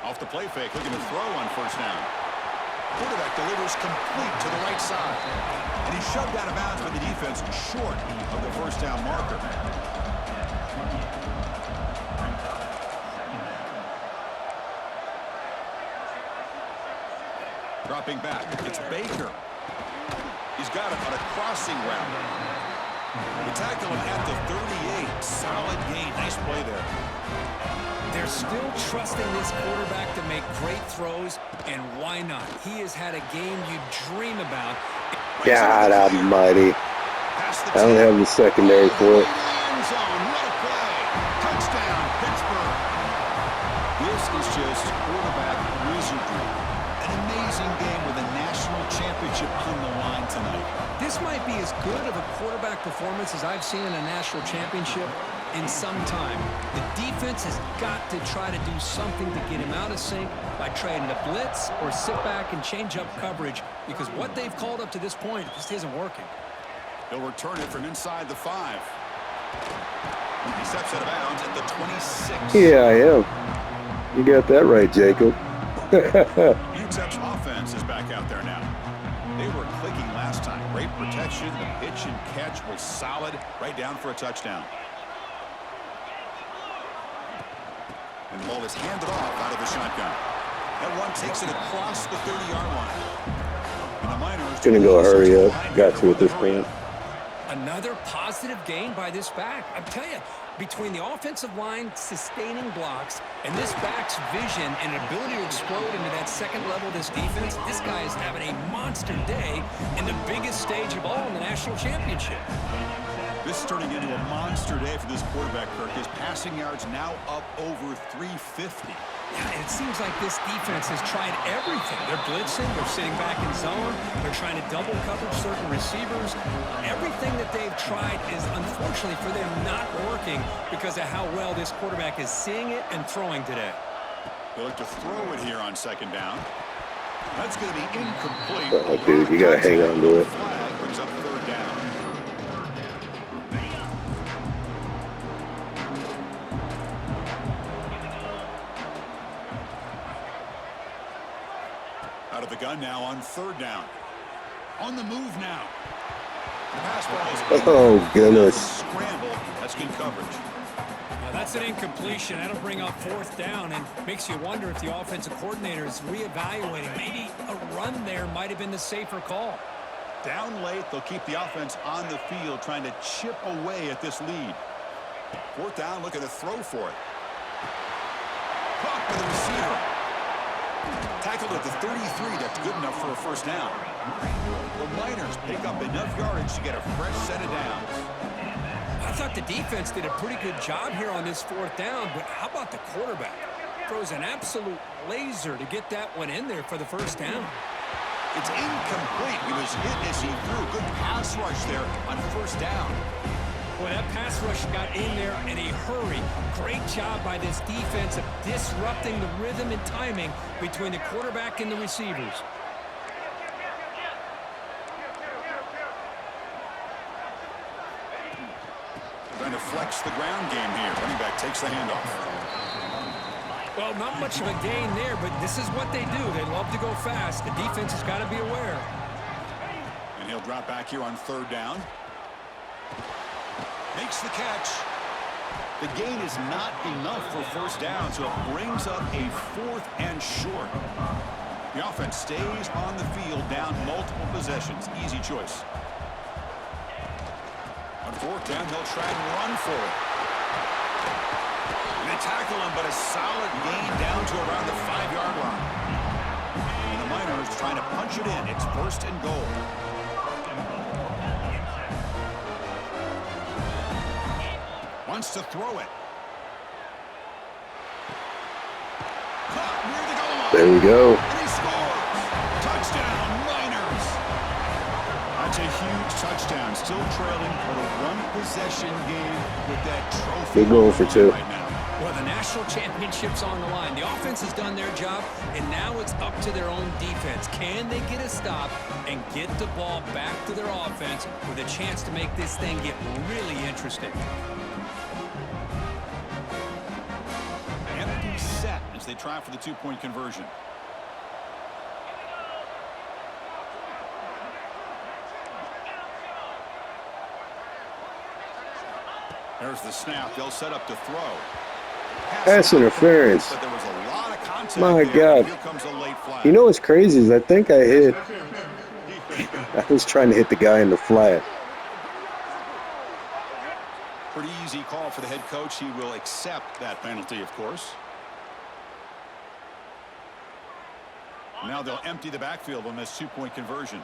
Speaker 2: Off the play fake, looking to throw on 1st down. Quarterback delivers complete to the right side. And he's shoved out of bounds by the defense short of the 1st down marker. Dropping back, it's Baker. He's got it on a crossing route. We tackle him at the 38. Solid gain. Nice play there.
Speaker 1: They're still trusting this quarterback to make great throws, and why not? He has had a game you dream about.
Speaker 3: God almighty. I don't have the secondary for it.
Speaker 2: What a play. Touchdown, Pittsburgh. This is just quarterback wizardry. An amazing game with a national championship on the line tonight.
Speaker 1: This might be as good of a quarterback performance as I've seen in a national championship in some time. The defense has got to try to do something to get him out of sync by trying to blitz or sit back and change up coverage, because what they've called up to this point just isn't working.
Speaker 2: They'll return it from inside the 5. He steps out of bounds at the 26.
Speaker 3: Yeah, I am. You got that right, Jacob.
Speaker 2: Utep's offense is back out there now. They were clicking last time. Great protection. The pitch and catch was solid. Right down for a touchdown. And the ball is handed off out of the shotgun. That one takes it across the 30-yard line. And the Miners
Speaker 3: Gonna go hurry up. Got to at this point.
Speaker 1: Another positive gain by this back. I tell you, between the offensive line sustaining blocks and this back's vision and ability to explode into that second level of this defense, this guy is having a monster day in the biggest stage of all in the national championship.
Speaker 2: This is turning into a monster day for this quarterback, Kirk. His passing yards now up over 350.
Speaker 1: Yeah, it seems like this defense has tried everything. They're blitzing, they're sitting back in zone, they're trying to double cover certain receivers. Everything that they've tried is, unfortunately for them, not working because of how well this quarterback is seeing it and throwing today.
Speaker 2: They look to throw it here on second down. That's going to be incomplete.
Speaker 3: Oh, dude, you got to hang on to it.
Speaker 2: Flag brings up third down. Out of the gun now on third down. On the move now. The pass ball is
Speaker 3: Oh, goodness.
Speaker 2: scramble. That's good coverage.
Speaker 1: That's an incompletion. That'll bring up fourth down and makes you wonder if the offensive coordinator is reevaluating. Maybe a run there might have been the safer call.
Speaker 2: Down late, they'll keep the offense on the field trying to chip away at this lead. Fourth down, looking to throw for it. Caught by the receiver. Tackled at the 33. That's good enough for a first down. The Miners pick up enough yardage to get a fresh set of downs.
Speaker 1: I thought the defense did a pretty good job here on this fourth down, but how about the quarterback? Throws an absolute laser to get that one in there for the first down.
Speaker 2: It's incomplete. He was hit as he threw. Good pass rush there on first down.
Speaker 1: Boy, that pass rush got in there in a hurry. Great job by this defense of disrupting the rhythm and timing between the quarterback and the receivers.
Speaker 2: Trying to flex the ground game here. Running back takes the handoff.
Speaker 1: Well, not much of a gain there, but this is what they do. They love to go fast. The defense has got to be aware.
Speaker 2: And he'll drop back here on third down. Makes the catch. The gain is not enough for first down, so it brings up a fourth and short. The offense stays on the field down multiple possessions. Easy choice. On fourth down, they'll try and run for it. And they tackle him, but a solid gain down to around the 5-yard line. And the Miners trying to punch it in. It's first and goal. Wants to throw it. Caught near the goal line.
Speaker 3: There we go.
Speaker 2: And he scores. Touchdown, Miners. That's a huge touchdown. Still trailing, but a one-possession game with that trophy.
Speaker 3: They're going for two.
Speaker 2: Right now.
Speaker 1: Well, the national championship's on the line. The offense has done their job, and now it's up to their own defense. Can they get a stop and get the ball back to their offense with a chance to make this thing get really interesting?
Speaker 2: Empty set as they try for the two-point conversion. There's the snap. They'll set up to throw.
Speaker 3: Pass interference.
Speaker 2: But there was a lot of contact
Speaker 3: My
Speaker 2: there.
Speaker 3: God.
Speaker 2: Here comes a late flag.
Speaker 3: You know what's crazy is I think I hit. I was trying to hit the guy in the flat.
Speaker 2: Pretty easy call for the head coach. He will accept that penalty, of course. Now they'll empty the backfield on this two-point conversion.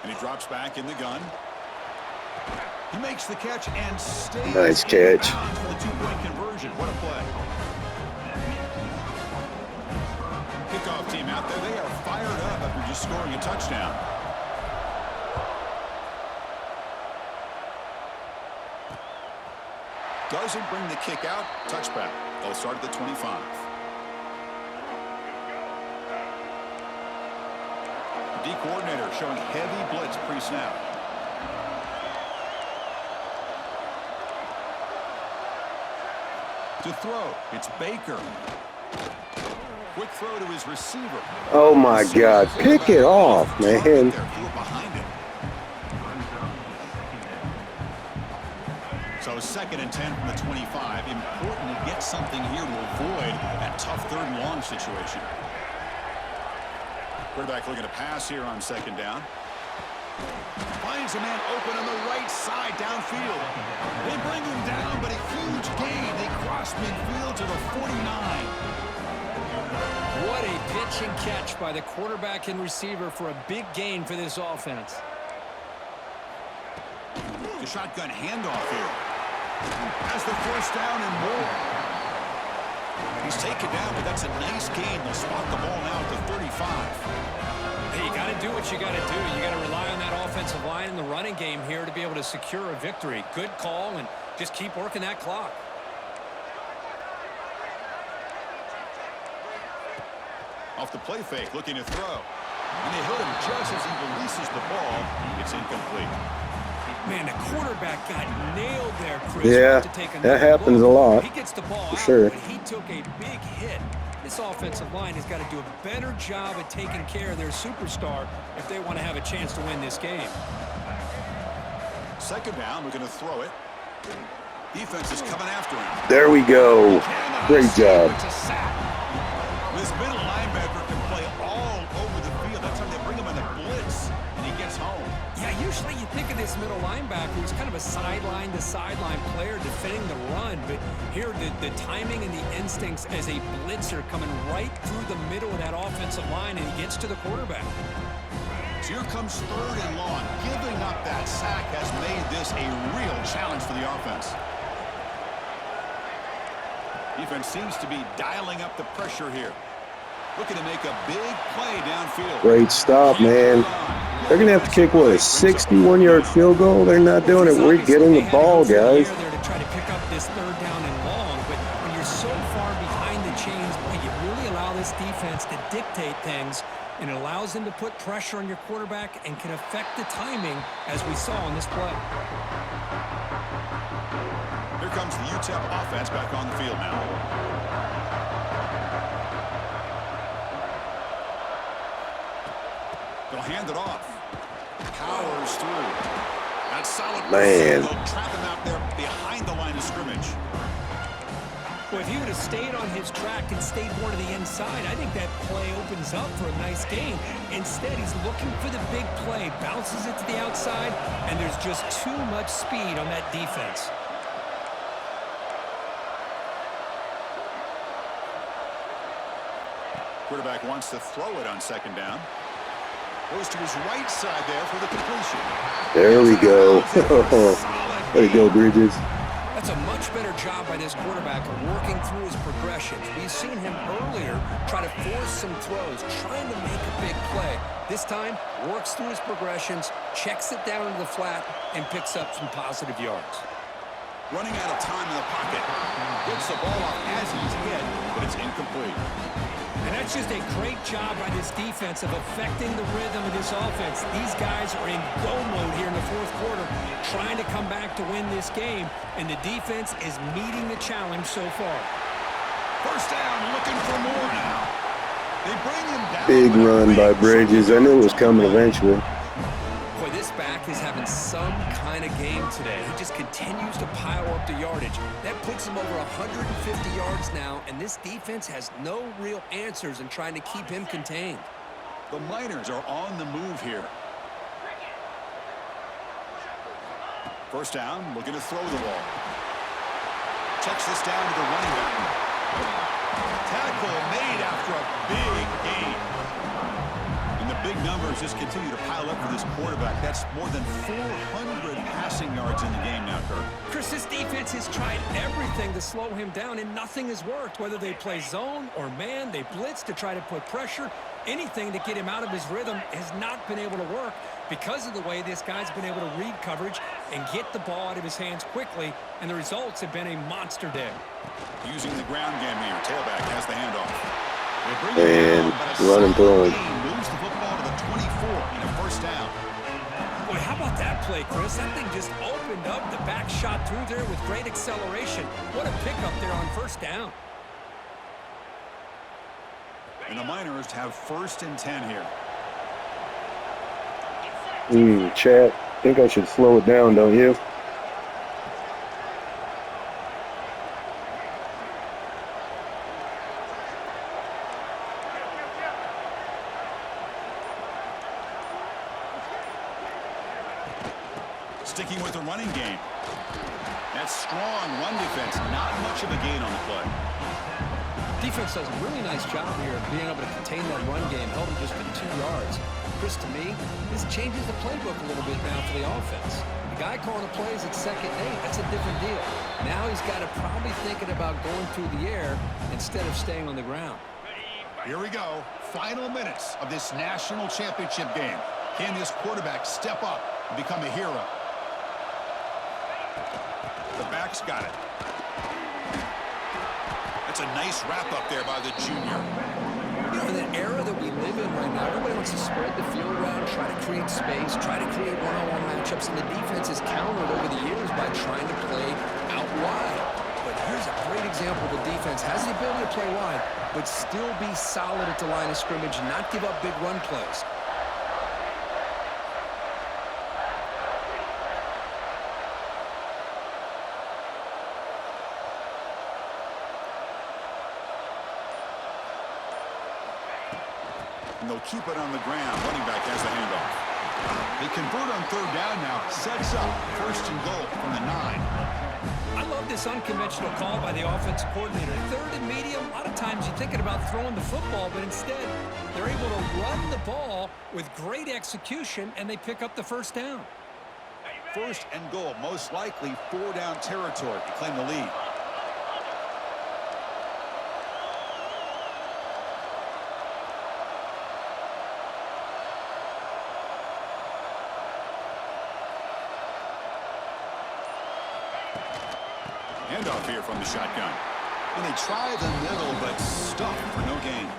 Speaker 2: And he drops back in the gun. He makes the catch and stays
Speaker 3: Nice catch.
Speaker 2: for the two-point conversion. What a play. Kickoff team out there. They are fired up after just scoring a touchdown. Doesn't bring the kick out. Touchback. They'll start at the 25. The D coordinator showing heavy blitz pre-snap. To throw, it's Baker. Quick throw to his receiver.
Speaker 3: Oh my God. Pick it off, man.
Speaker 2: They're behind it. So second and 10 from the 25. Important to get something here to avoid that tough third and long situation. Quarterback looking to pass here on second down. Finds a man open on the right side downfield. They bring him down, but a huge gain. They cross midfield to the 49.
Speaker 1: What a pitch and catch by the quarterback and receiver for a big gain for this offense.
Speaker 2: The shotgun handoff here. Has the first down and more. He's taken down, but that's a nice gain. They'll spot the ball now at the 35.
Speaker 1: Hey, you got to do what you got to do. You got to rely on that offensive line in the running game here to be able to secure a victory. Good call, and just keep working that clock.
Speaker 2: Off the play fake, looking to throw. And they hit him just as he releases the ball. It's incomplete.
Speaker 1: Man, the quarterback got nailed there, Chris.
Speaker 3: Yeah, that happens a lot.
Speaker 1: He gets the ball
Speaker 3: for
Speaker 1: out,
Speaker 3: sure.
Speaker 1: But he took a big hit. This offensive line has got to do a better job at taking care of their superstar if they want to have a chance to win this game.
Speaker 2: Second down, we're going to throw it. Defense is coming after him.
Speaker 3: There we go. Great job.
Speaker 2: This middle linebacker can play all over the field. That's how they bring him in the blitz, and he gets home.
Speaker 1: Yeah, usually you think of this middle linebacker as kind of a sideline-to-sideline player defending the run, but here the timing and the instincts as a blitzer coming right through the middle of that offensive line, and he gets to the quarterback.
Speaker 2: So here comes third and long. Giving up that sack has made this a real challenge for the offense. Defense seems to be dialing up the pressure here. Looking to make a big play downfield.
Speaker 3: Great stop, man. They're going to have to kick, what, a 61-yard field goal? They're not doing it. We're getting the ball, guys.
Speaker 1: There to try to pick up this third down and long, but when you're so far behind the chains, boy, you really allow this defense to dictate things, and it allows them to put pressure on your quarterback and can affect the timing, as we saw on this play.
Speaker 2: Here comes the Utep offense back on the field now. They'll hand it off. Powers through. That's solid.
Speaker 3: Man.
Speaker 2: They'll trap him out there behind the line of scrimmage.
Speaker 1: Well, if he would have stayed on his track and stayed more to the inside, I think that play opens up for a nice gain. Instead, he's looking for the big play, bounces it to the outside, and there's just too much speed on that defense.
Speaker 2: Quarterback wants to throw it on second down. Goes to his right side there for the completion.
Speaker 3: There we go. There you go, Bridges.
Speaker 1: That's a much better job by this quarterback of working through his progressions. We've seen him earlier try to force some throws, trying to make a big play. This time, works through his progressions, checks it down into the flat, and picks up some positive yards.
Speaker 2: Running out of time in the pocket. Gets the ball off as he's hit, but it's incomplete.
Speaker 1: And that's just a great job by this defense of affecting the rhythm of this offense. These guys are in go mode here in the fourth quarter, trying to come back to win this game, and the defense is meeting the challenge so far.
Speaker 2: First down, looking for more now. They bring him down.
Speaker 3: Big run by Bridges. I knew it was coming eventually.
Speaker 1: Boy, this back is having some kind of game today. He just continues to pile up the yardage. That puts him over 150 yards now, and this defense has no real answers in trying to keep him contained.
Speaker 2: The Miners are on the move here. First down, looking to throw the ball. Checks this down to the running back. Tackle made after a big gain. And the big numbers just continue to pile up for this quarterback. That's more than 400 passing yards in the game now, Kirk.
Speaker 1: Chris, this defense has tried everything to slow him down, and nothing has worked. Whether they play zone or man, they blitz to try to put pressure. Anything to get him out of his rhythm has not been able to work because of the way this guy's been able to read coverage and get the ball out of his hands quickly, and the results have been a monster day.
Speaker 2: Using the ground game here. Tailback has the handoff.
Speaker 3: And run and throw it.
Speaker 2: Moves the football to the 24 and a first down.
Speaker 1: Boy, how about that play, Chris? That thing just opened up. The back shot through there with great acceleration. What a pickup there on first down.
Speaker 2: And the Miners have first and 10 here.
Speaker 3: Chat, I think I should slow it down, don't you?
Speaker 2: Sticking with the running game. That strong run defense, not much of a gain on the play.
Speaker 1: Defense does a really nice job here of being able to contain that run game, held him just to 2 yards. Chris, to me, this changes the playbook a little bit now for the offense. The guy calling the plays at 2nd and 8, that's a different deal. Now he's got to probably thinking about going through the air instead of staying on the ground.
Speaker 2: Here we go. Final minutes of this national championship game. Can this quarterback step up and become a hero? The back's got it. That's a nice wrap up there by the junior.
Speaker 1: You know, in the era that we live in right now, everybody wants to spread the field around, try to create space, try to create one-on-one matchups, and the defense has countered over the years by trying to play out wide. But here's a great example. The defense has the ability to play wide, but still be solid at the line of scrimmage, not give up big run plays.
Speaker 2: And they'll keep it on the ground. Running back has the handoff. They convert on 3rd down now. Sets up 1st and goal from the 9.
Speaker 1: I love this unconventional call by the offensive coordinator. 3rd and medium, a lot of times you're thinking about throwing the football, but instead they're able to run the ball with great execution, and they pick up the 1st down.
Speaker 2: 1st and goal, most likely 4-down territory to claim the lead. Handoff here from the shotgun. And they try the middle, but stuck for no gain.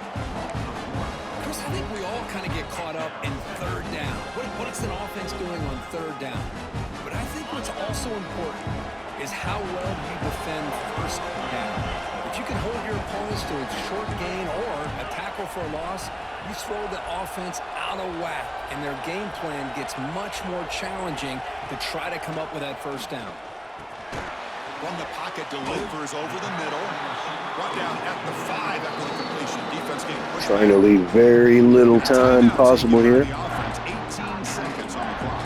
Speaker 1: Chris, I think we all kind of get caught up in 3rd down. What's an offense doing on 3rd down? But I think what's also important is how well you defend 1st down. If you can hold your opponents to a short gain or a tackle for a loss, you throw the offense out of whack, and their game plan gets much more challenging to try to come up with that 1st down.
Speaker 2: From the pocket, delivers over the middle. Brought down at the 5 after the completion. Defense getting pushed.
Speaker 3: Trying to leave very little time possible here.
Speaker 2: The offense, 18 seconds on the clock.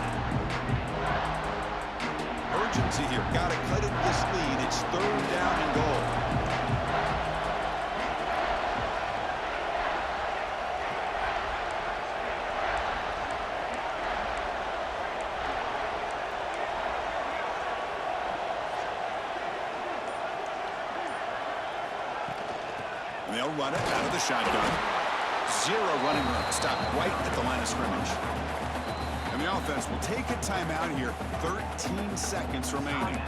Speaker 2: Urgency here. Got to cut it this lead. It's 3rd down and goal. And they'll run it out of the shotgun. 0 running room. Stop right at the line of scrimmage. And the offense will take a timeout here. 13 seconds remaining.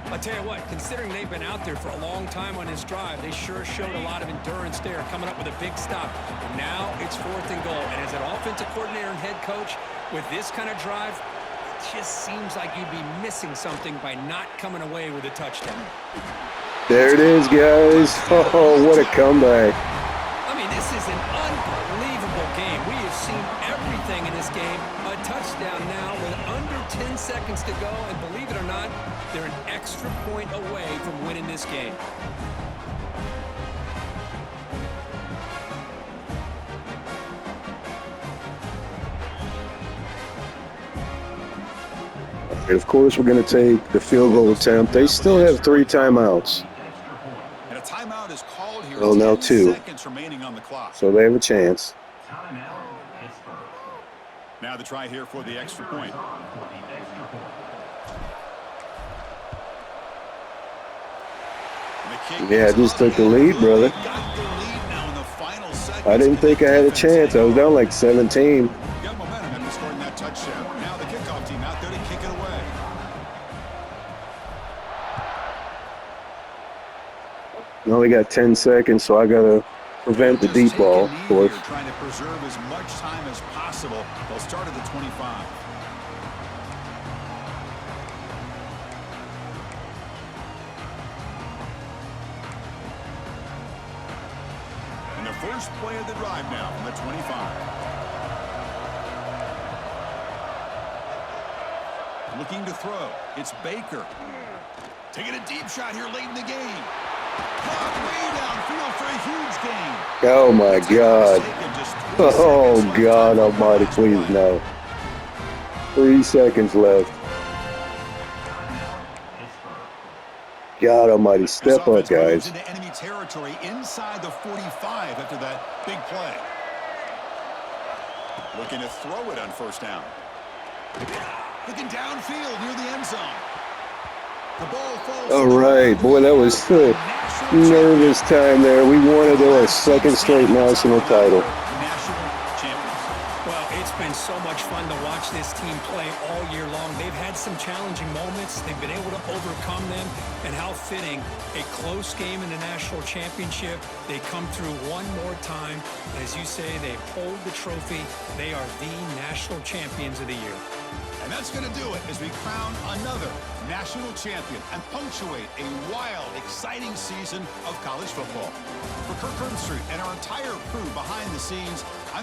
Speaker 1: I'll tell you what, considering they've been out there for a long time on this drive, they sure showed a lot of endurance there, coming up with a big stop. And now it's 4th and goal. And as an offensive coordinator and head coach, with this kind of drive, it just seems like you'd be missing something by not coming away with a touchdown.
Speaker 3: There it is, guys. Oh, what a comeback.
Speaker 1: I mean, this is an unbelievable game. We have seen everything in this game. A touchdown now with under 10 seconds to go, and believe it or not, they're an extra point away from winning this game.
Speaker 3: And of course, we're going to take the field goal attempt. They still have 3 timeouts.
Speaker 2: And a timeout is called here.
Speaker 3: Well, now 2.
Speaker 2: Seconds remaining on the clock.
Speaker 3: So they have a chance.
Speaker 2: Now the try here for the extra point.
Speaker 3: Yeah, I just took the lead, brother. I didn't think I had a chance. I was down like 17.
Speaker 2: Got momentum after scoring that touchdown. Now the kickoff team out there to kick it away.
Speaker 3: We only got 10 seconds, so I got to prevent the deep ball, of course.
Speaker 2: Trying to preserve as much time as possible. They'll start at the 25. And the first play of the drive now from the 25. Looking to throw. It's Baker. Taking a deep shot here late in the game. Caught way downfield for a huge gain.
Speaker 3: Oh, my God. Oh, God almighty, please, no. 3 seconds left. God almighty, step up, guys.
Speaker 2: Into enemy territory inside the 45 after that big play. Looking to throw it on 1st down. looking downfield near the end zone. The ball falls.
Speaker 3: All right, boy, that was a nervous time there. We wanted our second straight national title.
Speaker 2: National champions.
Speaker 1: Well, it's been so much fun to watch this team play all year long. They've had some challenging moments. They've been able to overcome them. And how fitting, a close game in the national championship. They come through one more time. As you say, they hold the trophy. They are the national champions of the year.
Speaker 2: And that's going to do it as we crown another national champion and punctuate a wild, exciting season of college football. For Kirk Herbstreit and our entire crew behind the scenes, I'm